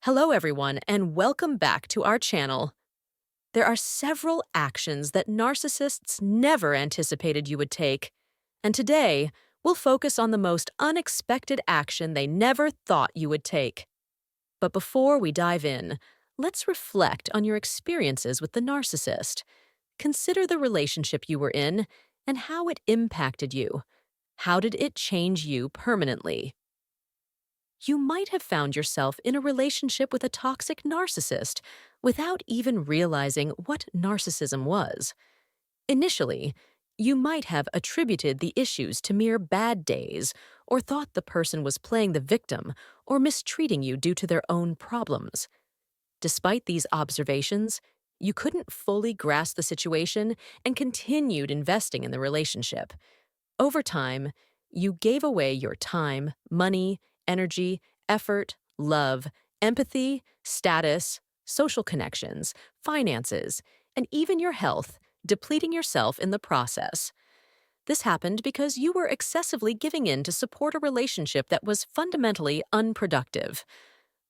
Hello, everyone, and welcome back to our channel. There are several actions that narcissists never anticipated you would take. And today, we'll focus on the most unexpected action they never thought you would take. But before we dive in, let's reflect on your experiences with the narcissist. Consider the relationship you were in and how it impacted you. How did it change you permanently? You might have found yourself in a relationship with a toxic narcissist without even realizing what narcissism was. Initially, you might have attributed the issues to mere bad days or thought the person was playing the victim or mistreating you due to their own problems. Despite these observations, you couldn't fully grasp the situation and continued investing in the relationship. Over time, you gave away your time, money, energy, effort, love, empathy, status, social connections, finances, and even your health, depleting yourself in the process. This happened because you were excessively giving in to support a relationship that was fundamentally unproductive.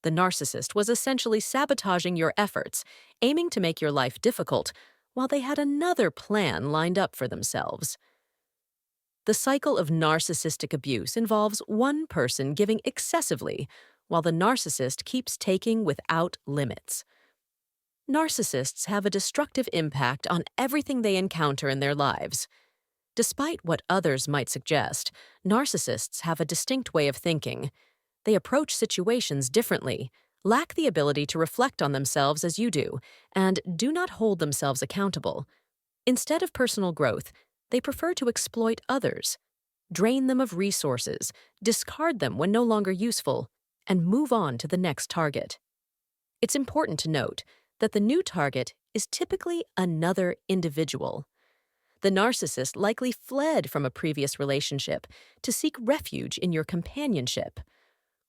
The narcissist was essentially sabotaging your efforts, aiming to make your life difficult, while they had another plan lined up for themselves. The cycle of narcissistic abuse involves one person giving excessively, while the narcissist keeps taking without limits. Narcissists have a destructive impact on everything they encounter in their lives. Despite what others might suggest, narcissists have a distinct way of thinking. They approach situations differently, lack the ability to reflect on themselves as you do, and do not hold themselves accountable. Instead of personal growth, they prefer to exploit others, drain them of resources, discard them when no longer useful, and move on to the next target. It's important to note that the new target is typically another individual. The narcissist likely fled from a previous relationship to seek refuge in your companionship.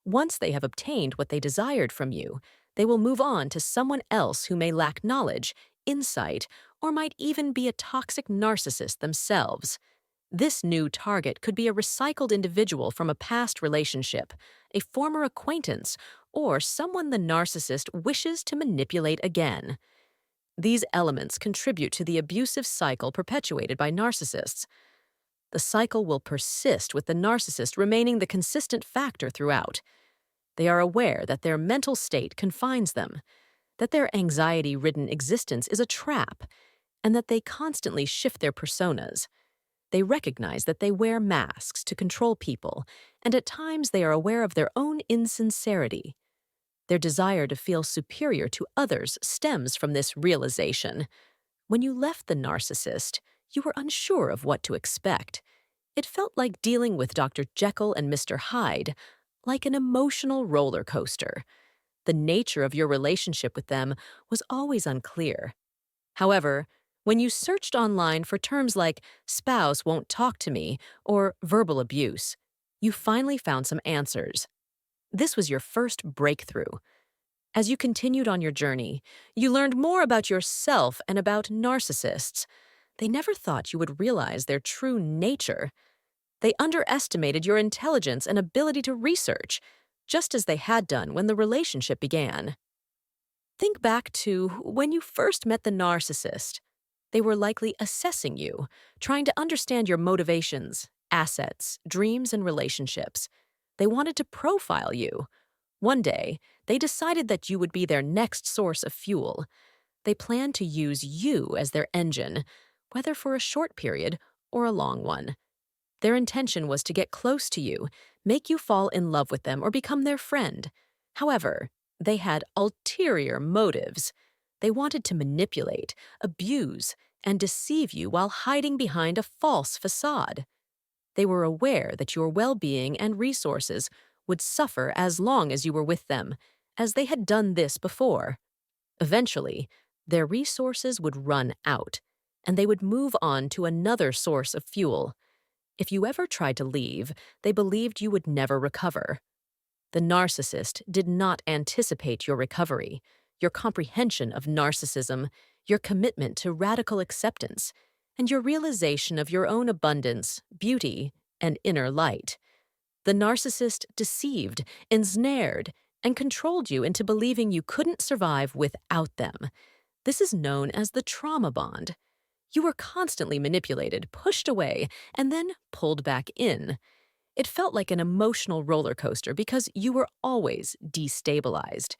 Once they have obtained what they desired from you, they will move on to someone else who may lack knowledge, insight, or might even be a toxic narcissist themselves. This new target could be a recycled individual from a past relationship, a former acquaintance, or someone the narcissist wishes to manipulate again. These elements contribute to the abusive cycle perpetuated by narcissists. The cycle will persist with the narcissist remaining the consistent factor throughout. They are aware that their mental state confines them, that their anxiety-ridden existence is a trap, and that they constantly shift their personas. They recognize that they wear masks to control people, and at times they are aware of their own insincerity. Their desire to feel superior to others stems from this realization. When you left the narcissist, you were unsure of what to expect. It felt like dealing with Dr. Jekyll and Mr. Hyde, like an emotional roller coaster. The nature of your relationship with them was always unclear. However, when you searched online for terms like spouse won't talk to me or verbal abuse, you finally found some answers. This was your first breakthrough. As you continued on your journey, you learned more about yourself and about narcissists. They never thought you would realize their true nature. They underestimated your intelligence and ability to research, just as they had done when the relationship began. Think back to when you first met the narcissist. They were likely assessing you, trying to understand your motivations, assets, dreams, and relationships. They wanted to profile you. One day, they decided that you would be their next source of fuel. They planned to use you as their engine, whether for a short period or a long one. Their intention was to get close to you, make you fall in love with them, or become their friend. However, they had ulterior motives. They wanted to manipulate, abuse, and deceive you while hiding behind a false facade. They were aware that your well-being and resources would suffer as long as you were with them, as they had done this before. Eventually, their resources would run out, and they would move on to another source of fuel. If you ever tried to leave, they believed you would never recover. The narcissist did not anticipate your recovery, your comprehension of narcissism, your commitment to radical acceptance, and your realization of your own abundance, beauty, and inner light. The narcissist deceived, ensnared, and controlled you into believing you couldn't survive without them. This is known as the trauma bond. You were constantly manipulated, pushed away, and then pulled back in. It felt like an emotional roller coaster because you were always destabilized.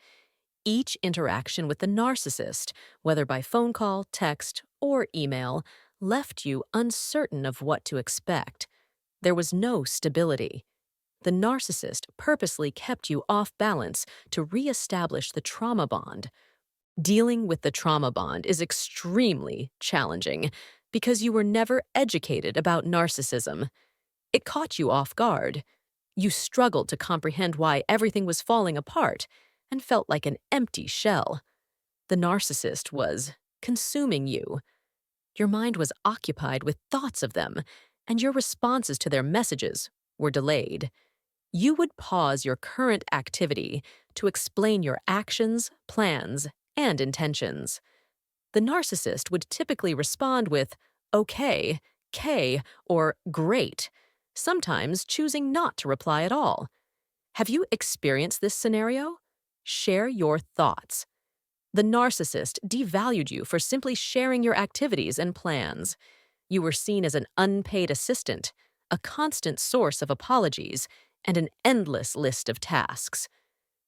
Each interaction with the narcissist, whether by phone call, text, or email, left you uncertain of what to expect. There was no stability. The narcissist purposely kept you off balance to reestablish the trauma bond. Dealing with the trauma bond is extremely challenging because you were never educated about narcissism. It caught you off guard. You struggled to comprehend why everything was falling apart and felt like an empty shell. The narcissist was consuming you. Your mind was occupied with thoughts of them, and your responses to their messages were delayed. You would pause your current activity to explain your actions, plans, and intentions. The narcissist would typically respond with okay, K, or great, sometimes choosing not to reply at all. Have you experienced this scenario? Share your thoughts. The narcissist devalued you for simply sharing your activities and plans. You were seen as an unpaid assistant, a constant source of apologies, and an endless list of tasks.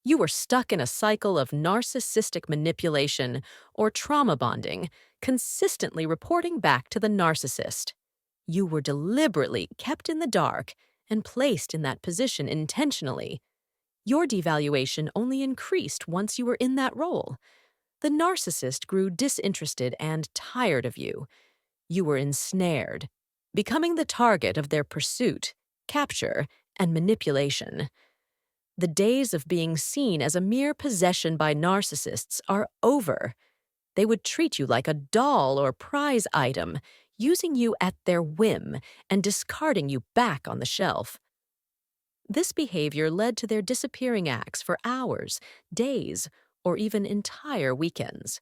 You were stuck in a cycle of narcissistic manipulation or trauma bonding, consistently reporting back to the narcissist. You were deliberately kept in the dark and placed in that position intentionally. Your devaluation only increased once you were in that role. The narcissist grew disinterested and tired of you. You were ensnared, becoming the target of their pursuit, capture, and manipulation. The days of being seen as a mere possession by narcissists are over. They would treat you like a doll or prize item, using you at their whim and discarding you back on the shelf. This behavior led to their disappearing acts for hours, days, or even entire weekends.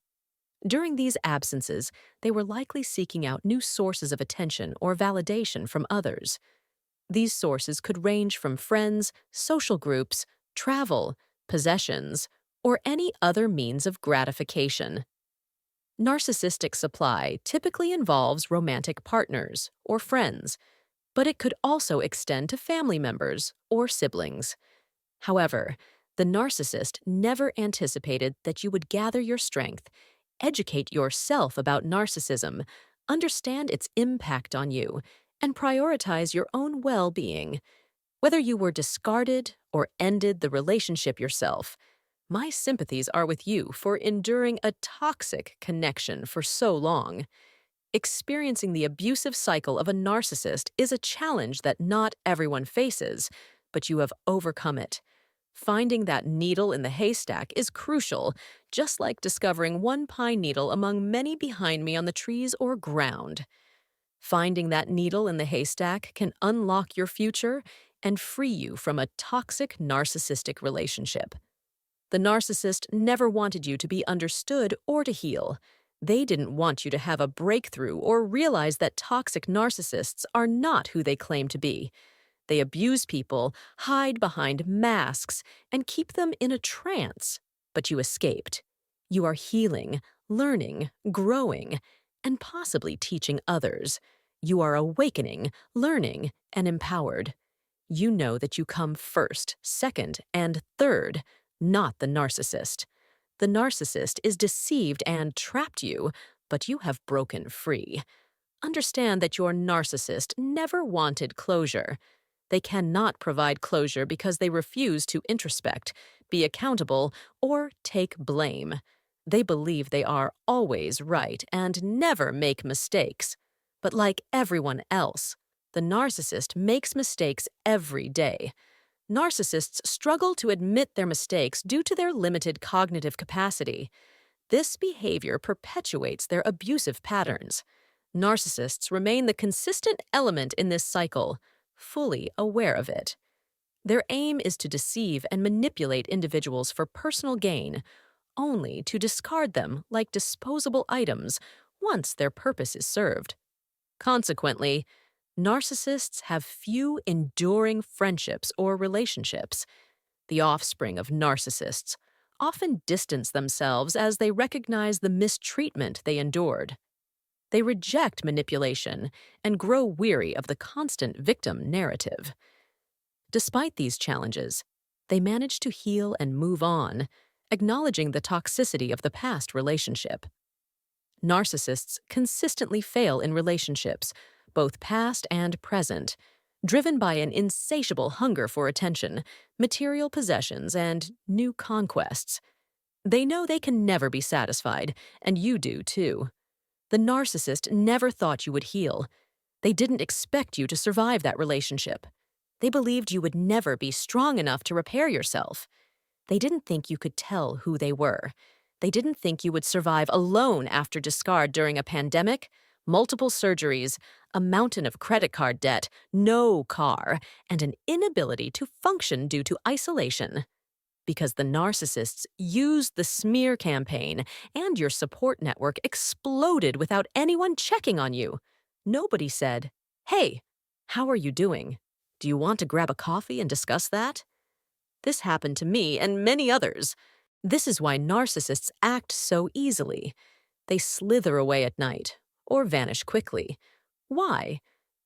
During these absences, they were likely seeking out new sources of attention or validation from others. These sources could range from friends, social groups, travel, possessions, or any other means of gratification. Narcissistic supply typically involves romantic partners or friends, but it could also extend to family members or siblings. However, the narcissist never anticipated that you would gather your strength, educate yourself about narcissism, understand its impact on you, and prioritize your own well-being. Whether you were discarded or ended the relationship yourself, my sympathies are with you for enduring a toxic connection for so long. Experiencing the abusive cycle of a narcissist is a challenge that not everyone faces, but you have overcome it. Finding that needle in the haystack is crucial, just like discovering one pine needle among many behind me on the trees or ground. Finding that needle in the haystack can unlock your future and free you from a toxic narcissistic relationship. The narcissist never wanted you to be understood or to heal. They didn't want you to have a breakthrough or realize that toxic narcissists are not who they claim to be. They abuse people, hide behind masks, and keep them in a trance. But you escaped. You are healing, learning, growing, and possibly teaching others. You are awakening, learning, and empowered. You know that you come first, second, and third, not the narcissist. The narcissist is deceived and trapped you, but you have broken free. Understand that your narcissist never wanted closure. They cannot provide closure because they refuse to introspect, be accountable, or take blame. They believe they are always right and never make mistakes. But like everyone else, the narcissist makes mistakes every day. Narcissists struggle to admit their mistakes due to their limited cognitive capacity. This behavior perpetuates their abusive patterns. Narcissists remain the consistent element in this cycle, fully aware of it. Their aim is to deceive and manipulate individuals for personal gain, only to discard them like disposable items once their purpose is served. Consequently, narcissists have few enduring friendships or relationships. The offspring of narcissists often distance themselves as they recognize the mistreatment they endured. They reject manipulation and grow weary of the constant victim narrative. Despite these challenges, they manage to heal and move on, acknowledging the toxicity of the past relationship. Narcissists consistently fail in relationships, both past and present, driven by an insatiable hunger for attention, material possessions, and new conquests. They know they can never be satisfied, and you do too. The narcissist never thought you would heal. They didn't expect you to survive that relationship. They believed you would never be strong enough to repair yourself. They didn't think you could tell who they were. They didn't think you would survive alone after discard during a pandemic, multiple surgeries, a mountain of credit card debt, no car, and an inability to function due to isolation. Because the narcissists used the smear campaign and your support network exploded without anyone checking on you. Nobody said, "Hey, how are you doing? Do you want to grab a coffee and discuss that?" This happened to me and many others. This is why narcissists act so easily. They slither away at night or vanish quickly. Why?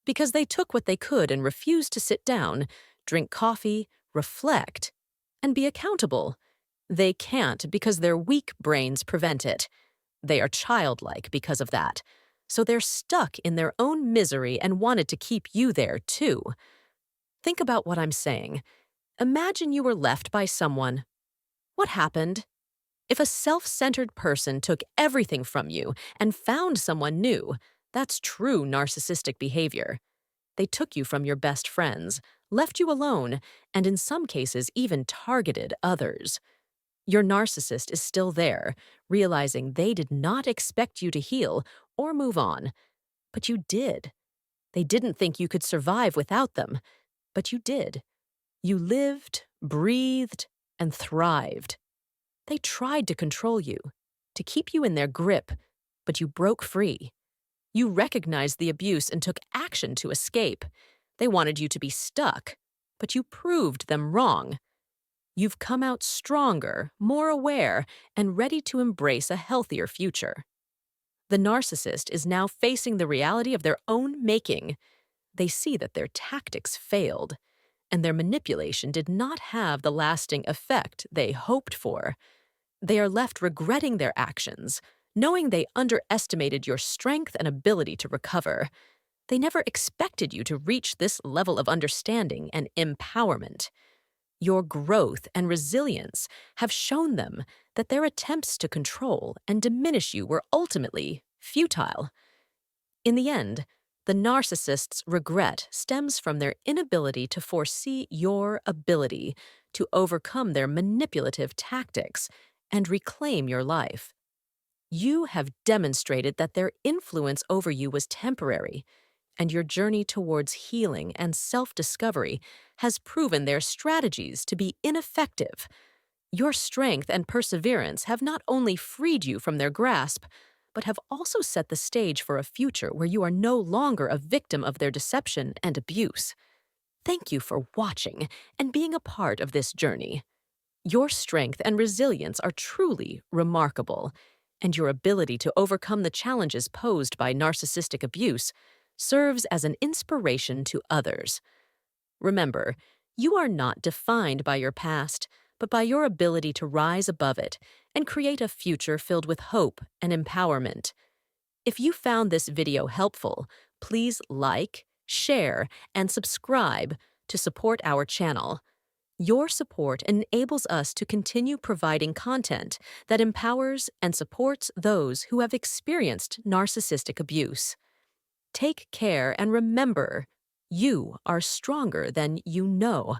Because they took what they could and refused to sit down, drink coffee, reflect, and be accountable. They can't because their weak brains prevent it. They are childlike because of that. So they're stuck in their own misery and wanted to keep you there too. Think about what I'm saying. Imagine you were left by someone. What happened? If a self-centered person took everything from you and found someone new, that's true narcissistic behavior. They took you from your best friends, left you alone, and in some cases even targeted others. Your narcissist is still there, realizing they did not expect you to heal or move on. But you did. They didn't think you could survive without them, but you did. You lived, breathed, and thrived. They tried to control you, to keep you in their grip, but you broke free. You recognized the abuse and took action to escape. They wanted you to be stuck, but you proved them wrong. You've come out stronger, more aware, and ready to embrace a healthier future. The narcissist is now facing the reality of their own making. They see that their tactics failed, and their manipulation did not have the lasting effect they hoped for. They are left regretting their actions, knowing they underestimated your strength and ability to recover. They never expected you to reach this level of understanding and empowerment. Your growth and resilience have shown them that their attempts to control and diminish you were ultimately futile. In the end, the narcissist's regret stems from their inability to foresee your ability to overcome their manipulative tactics and reclaim your life. You have demonstrated that their influence over you was temporary, and your journey towards healing and self-discovery has proven their strategies to be ineffective. Your strength and perseverance have not only freed you from their grasp, but have also set the stage for a future where you are no longer a victim of their deception and abuse. Thank you for watching and being a part of this journey. Your strength and resilience are truly remarkable, and your ability to overcome the challenges posed by narcissistic abuse serves as an inspiration to others. Remember, you are not defined by your past, but by your ability to rise above it and create a future filled with hope and empowerment. If you found this video helpful, please like, share, and subscribe to support our channel. Your support enables us to continue providing content that empowers and supports those who have experienced narcissistic abuse. Take care and remember, you are stronger than you know.